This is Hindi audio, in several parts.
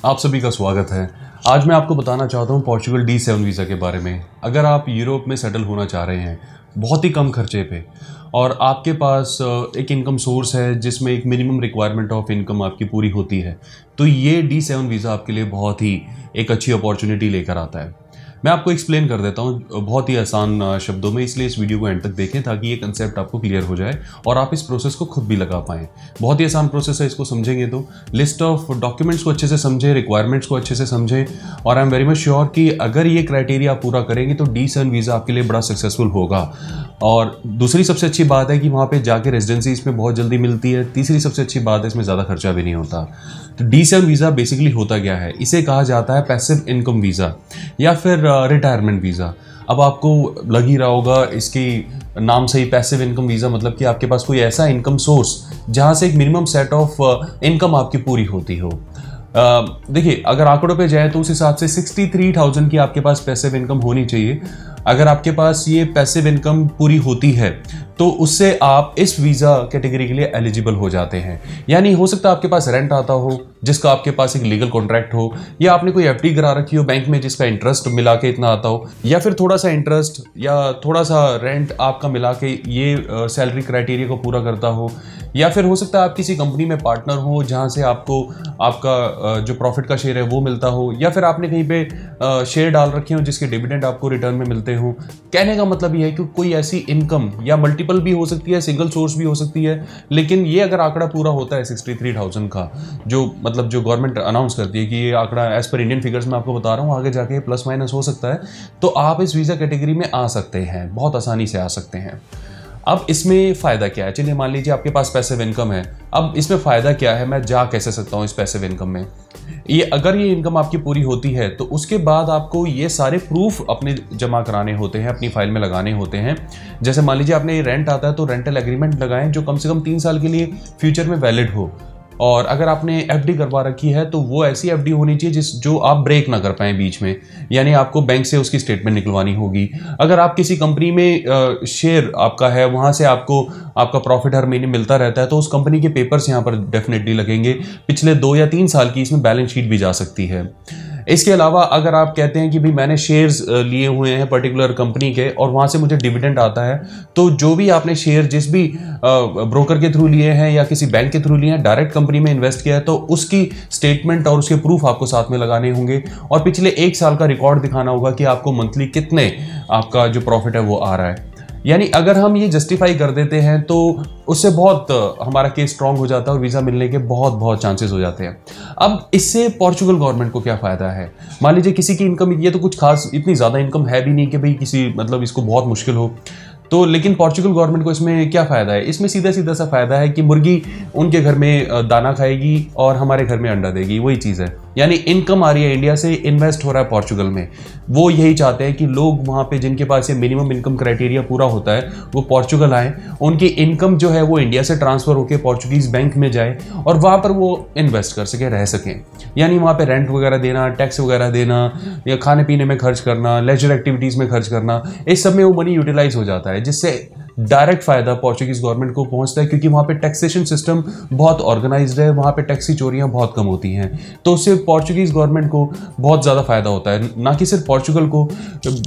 आप सभी का स्वागत है। आज मैं आपको बताना चाहता हूँ पोर्चुगल D7 वीज़ा के बारे में। अगर आप यूरोप में सेटल होना चाह रहे हैं बहुत ही कम खर्चे पे और आपके पास एक इनकम सोर्स है जिसमें एक मिनिमम रिक्वायरमेंट ऑफ इनकम आपकी पूरी होती है, तो ये D7 वीज़ा आपके लिए बहुत ही एक अच्छी अपॉर्चुनिटी लेकर आता है। मैं आपको एक्सप्लेन कर देता हूँ बहुत ही आसान शब्दों में, इसलिए इस वीडियो को एंड तक देखें ताकि ये कंसेप्ट आपको क्लियर हो जाए और आप इस प्रोसेस को खुद भी लगा पाएँ। बहुत ही आसान प्रोसेस है, इसको समझेंगे तो लिस्ट ऑफ डॉक्यूमेंट्स को अच्छे से समझें, रिक्वायरमेंट्स को अच्छे से समझें और I am very much sure कि अगर ये क्राइटेरिया आप पूरा करेंगे तो D7 वीज़ा आपके लिए बड़ा सक्सेसफुल होगा। और दूसरी सबसे अच्छी बात है कि वहाँ पे जाके रेजिडेंसी इसमें बहुत जल्दी मिलती है। तीसरी सबसे अच्छी बात है इसमें ज़्यादा खर्चा भी नहीं होता। तो D7 वीज़ा बेसिकली होता क्या है, इसे कहा जाता है पैसिव इनकम वीज़ा या फिर रिटायरमेंट वीज़ा। अब आपको लग ही रहा होगा इसकी नाम से ही, पैसिव इनकम वीज़ा मतलब कि आपके पास कोई ऐसा इनकम सोर्स जहाँ से एक मिनिमम सेट ऑफ इनकम आपकी पूरी होती हो। देखिए, अगर आंकड़ों पे जाए तो उस हिसाब से 63,000 की आपके पास पैसिव इनकम होनी चाहिए। अगर आपके पास ये पैसिव इनकम पूरी होती है तो उससे आप इस वीज़ा कैटेगरी के लिए एलिजिबल हो जाते हैं। यानी हो सकता है आपके पास रेंट आता हो जिसका आपके पास एक लीगल कॉन्ट्रैक्ट हो, या आपने कोई एफडी करा रखी हो बैंक में जिसका इंटरेस्ट मिला के इतना आता हो, या फिर थोड़ा सा इंटरेस्ट या थोड़ा सा रेंट आपका मिला के ये सैलरी क्राइटेरिया को पूरा करता हो, या फिर हो सकता है आप किसी कंपनी में पार्टनर हो जहाँ से आपको आपका जो प्रॉफिट का शेयर है वो मिलता हो, या फिर आपने कहीं पे शेयर डाल रखे हो जिसके डिविडेंड आपको रिटर्न में मिलते हो। कहने का मतलब ये है कि कोई ऐसी इनकम या मल्टीपल भी हो सकती है, सिंगल सोर्स भी हो सकती है, लेकिन ये अगर आंकड़ा पूरा होता है 63,000 का, जो मतलब जो गवर्नमेंट अनाउंस करती है कि ये आंकड़ा एज पर इंडियन फिगर्स में आपको बता रहा हूँ, आगे जाके प्लस माइनस हो सकता है, तो आप इस वीज़ा कैटेगरी में आ सकते हैं, बहुत आसानी से आ सकते हैं। अब इसमें फ़ायदा क्या है, चलिए मान लीजिए आपके पास पैसिव इनकम है। अब इसमें फ़ायदा क्या है, मैं जा कैसे सकता हूँ इस पैसिव इनकम में। ये अगर ये इनकम आपकी पूरी होती है तो उसके बाद आपको ये सारे प्रूफ अपने जमा कराने होते हैं, अपनी फाइल में लगाने होते हैं। जैसे मान लीजिए आपने ये रेंट आता है तो रेंटल एग्रीमेंट लगाएं जो कम से कम 3 साल के लिए फ्यूचर में वैलिड हो। और अगर आपने एफडी करवा रखी है तो वो ऐसी एफडी होनी चाहिए जो आप ब्रेक ना कर पाए बीच में, यानी आपको बैंक से उसकी स्टेटमेंट निकलवानी होगी। अगर आप किसी कंपनी में शेयर आपका है, वहाँ से आपको आपका प्रॉफिट हर महीने मिलता रहता है, तो उस कंपनी के पेपर्स यहाँ पर डेफिनेटली लगेंगे। पिछले 2 या 3 साल की इसमें बैलेंस शीट भी जा सकती है। इसके अलावा अगर आप कहते हैं कि भाई मैंने शेयर्स लिए हुए हैं पर्टिकुलर कंपनी के और वहाँ से मुझे डिविडेंड आता है, तो जो भी आपने शेयर जिस भी ब्रोकर के थ्रू लिए हैं या किसी बैंक के थ्रू लिए हैं, डायरेक्ट कंपनी में इन्वेस्ट किया है, तो उसकी स्टेटमेंट और उसके प्रूफ आपको साथ में लगाने होंगे और पिछले 1 साल का रिकॉर्ड दिखाना होगा कि आपको मंथली कितने आपका जो प्रॉफिट है वो आ रहा है। यानी अगर हम ये जस्टिफाई कर देते हैं तो उससे बहुत हमारा केस स्ट्रांग हो जाता है और वीज़ा मिलने के बहुत चांसेस हो जाते हैं। अब इससे पोर्चुगल गवर्नमेंट को क्या फ़ायदा है, मान लीजिए किसी की इनकम, ये तो कुछ खास इतनी ज़्यादा इनकम है भी नहीं कि भाई किसी मतलब इसको बहुत मुश्किल हो, तो लेकिन पोर्चुगल गवर्नमेंट को इसमें क्या फ़ायदा है, इसमें सीधा सा फ़ायदा है कि मुर्गी उनके घर में दाना खाएगी और हमारे घर में अंडा देगी, वही चीज़ है। यानी इनकम आ रही है इंडिया से, इन्वेस्ट हो रहा है पोर्चुगल में। वो यही चाहते हैं कि लोग वहाँ पे जिनके पास ये मिनिमम इनकम क्राइटेरिया पूरा होता है वो पोर्चुगल आए, उनकी इनकम जो है वो इंडिया से ट्रांसफ़र होकर पोर्चुगीज़ बैंक में जाए और वहाँ पर वो इन्वेस्ट कर सकें, रह सकें। यानी वहाँ पर रेंट वगैरह देना, टैक्स वगैरह देना या खाने पीने में खर्च करना, लेजर एक्टिविटीज़ में खर्च करना, इस सब में वो मनी यूटिलाइज हो जाता है, जिससे डायरेक्ट फायदा पोर्चुगीज गवर्नमेंट को पहुंचता है, क्योंकि वहाँ पे टैक्सेशन सिस्टम बहुत ऑर्गेनाइज्ड है, वहाँ पे टैक्स की चोरियाँ बहुत कम होती हैं। तो उससे पोर्चुगीज गवर्नमेंट को बहुत ज़्यादा फायदा होता है, ना कि सिर्फ पोर्चुगल को।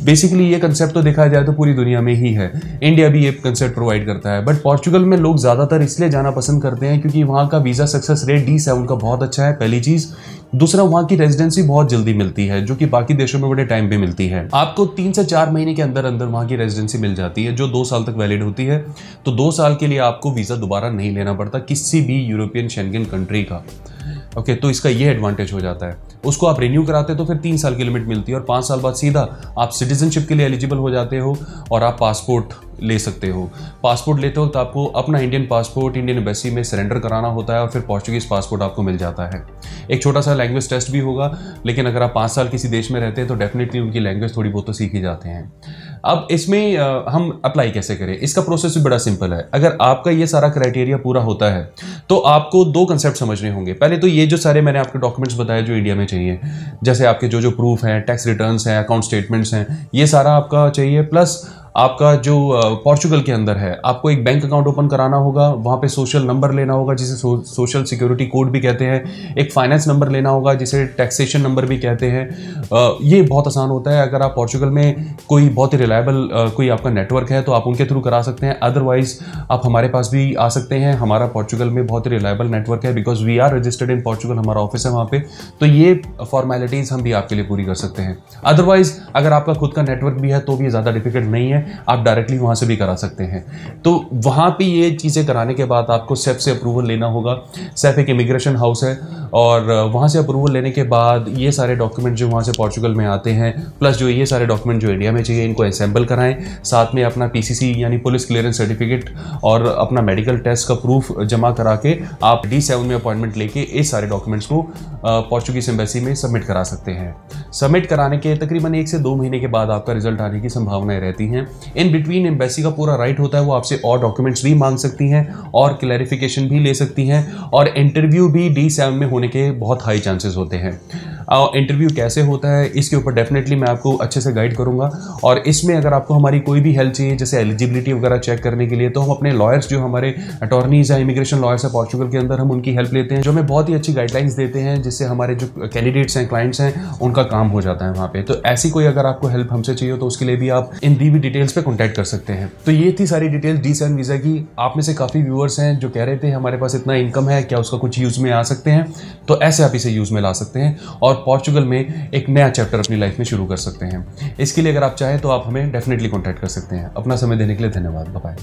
बेसिकली ये कंसेप्ट तो देखा जाए तो पूरी दुनिया में ही है, इंडिया भी ये कंसेप्ट प्रोवाइड करता है, बट पोर्चुगल में लोग ज़्यादातर इसलिए जाना पसंद करते हैं क्योंकि वहाँ का वीज़ा सक्सेस रेट D7 का बहुत अच्छा है, पहली चीज़। दूसरा, वहाँ की रेजिडेंसी बहुत जल्दी मिलती है जो कि बाकी देशों में बड़े टाइम पे मिलती है। आपको 3 से 4 महीने के अंदर अंदर वहाँ की रेजिडेंसी मिल जाती है जो 2 साल तक वैलिड होती है। तो 2 साल के लिए आपको वीज़ा दोबारा नहीं लेना पड़ता किसी भी यूरोपियन शेंगन कंट्री का। ओके, तो इसका ये एडवांटेज हो जाता है। उसको आप रिन्यू कराते तो फिर 3 साल की लिमिट मिलती है और 5 साल बाद सीधा आप सिटीजनशिप के लिए एलिजिबल हो जाते हो और आप पासपोर्ट ले सकते हो। पासपोर्ट लेते हो तो आपको अपना इंडियन पासपोर्ट इंडियन एम्बेसी में सरेंडर कराना होता है और फिर पोर्चुगीज़ पासपोर्ट आपको मिल जाता है। एक छोटा सा लैंग्वेज टेस्ट भी होगा, लेकिन अगर आप 5 साल किसी देश में रहते हैं तो डेफिनेटली उनकी लैंग्वेज थोड़ी बहुत तो सीख ही जाते हैं। अब इसमें हम अप्लाई कैसे करें, इसका प्रोसेस भी बड़ा सिंपल है। अगर आपका ये सारा क्राइटेरिया पूरा होता है तो आपको 2 कंसेप्ट समझने होंगे। पहले तो ये जो सारे मैंने आपके डॉक्यूमेंट्स बताए जो इंडिया में चाहिए, जैसे आपके जो प्रूफ हैं, टैक्स रिटर्न्स हैं, अकाउंट स्टेटमेंट्स हैं, ये सारा आपका चाहिए। प्लस आपका जो पोर्चुगल के अंदर है, आपको एक बैंक अकाउंट ओपन कराना होगा, वहाँ पे सोशल नंबर लेना होगा जिसे सोशल सिक्योरिटी कोड भी कहते हैं, एक फाइनेंस नंबर लेना होगा जिसे टैक्सेशन नंबर भी कहते हैं। ये बहुत आसान होता है। अगर आप पोर्चुगल में कोई बहुत ही रिलायबल कोई आपका नेटवर्क है तो आप उनके थ्रू करा सकते हैं, अदरवाइज आप हमारे पास भी आ सकते हैं। हमारा पोर्चुगल में बहुत ही रिलायबल नेटवर्क है because we are registered in Portugal, हमारा ऑफिस है वहाँ पे, तो ये फॉर्मेलिटीज़ हम भी आपके लिए पूरी कर सकते हैं। अदरवाइज अगर आपका खुद का नेटवर्क भी है तो भी ज़्यादा डिफिकल्ट नहीं है, आप डायरेक्टली वहाँ से भी करा सकते हैं। तो वहाँ पे ये चीज़ें कराने के बाद आपको सेफ से अप्रूवल लेना होगा। सेफ एक इमिग्रेशन हाउस है और वहाँ से अप्रूवल लेने के बाद ये सारे डॉक्यूमेंट जो वहाँ से पोर्चुगल में आते हैं, प्लस जो ये सारे डॉक्यूमेंट जो इंडिया में चाहिए, इनको असेंबल कराएं। साथ में अपना PCC यानी पुलिस क्लियरेंस सर्टिफिकेट और अपना मेडिकल टेस्ट का प्रूफ जमा करा के आप D7 में अपॉइंटमेंट लेके इस सारे डॉक्यूमेंट्स को पोर्चुगीज एम्बेसी में सबमिट करा सकते हैं। सबमिट कराने के तकरीबन 1 से 2 महीने के बाद आपका रिजल्ट आने की संभावनाएं रहती हैं। इन बिटवीन एम्बेसी का पूरा राइट होता है, वो आपसे और डॉक्यूमेंट्स भी मांग सकती हैं और क्लैरिफिकेशन भी ले सकती हैं, और इंटरव्यू भी D7 में होने के बहुत हाई चांसेस होते हैं। इंटरव्यू कैसे होता है इसके ऊपर डेफिनेटली मैं आपको अच्छे से गाइड करूंगा, और इसमें अगर आपको हमारी कोई भी हेल्प चाहिए जैसे एलिजिबिलिटी वगैरह चेक करने के लिए, तो हम अपने लॉयर्स जो हमारे अटॉर्नीज हैं, इमिग्रेशन लॉयर्स हैं पोर्चुगल के अंदर, हम उनकी हेल्प लेते हैं, जो हमें बहुत ही अच्छी गाइडलाइंस देते हैं, जिससे हमारे जो कैंडिडेट्स हैं, क्लाइंट्स हैं, उनका काम हो जाता है वहाँ पे। तो ऐसी कोई अगर आपको हेल्प हमसे चाहिए तो उसके लिए भी आप इन दी हुई डिटेल्स पे कॉन्टैक्ट कर सकते हैं। तो ये थी सारी डिटेल्स D7 वीज़ा की। आप में से काफ़ी व्यूअर्स हैं जो कह रहे थे हमारे पास इतना इनकम है, क्या उसका कुछ यूज़ में आ सकते हैं, तो ऐसे आप इसे यूज़ में ला सकते हैं और पोर्चुगल में एक नया चैप्टर अपनी लाइफ में शुरू कर सकते हैं। इसके लिए अगर आप चाहें तो आप हमें डेफिनेटली कॉन्टैक्ट कर सकते हैं। अपना समय देने के लिए धन्यवाद। बाय।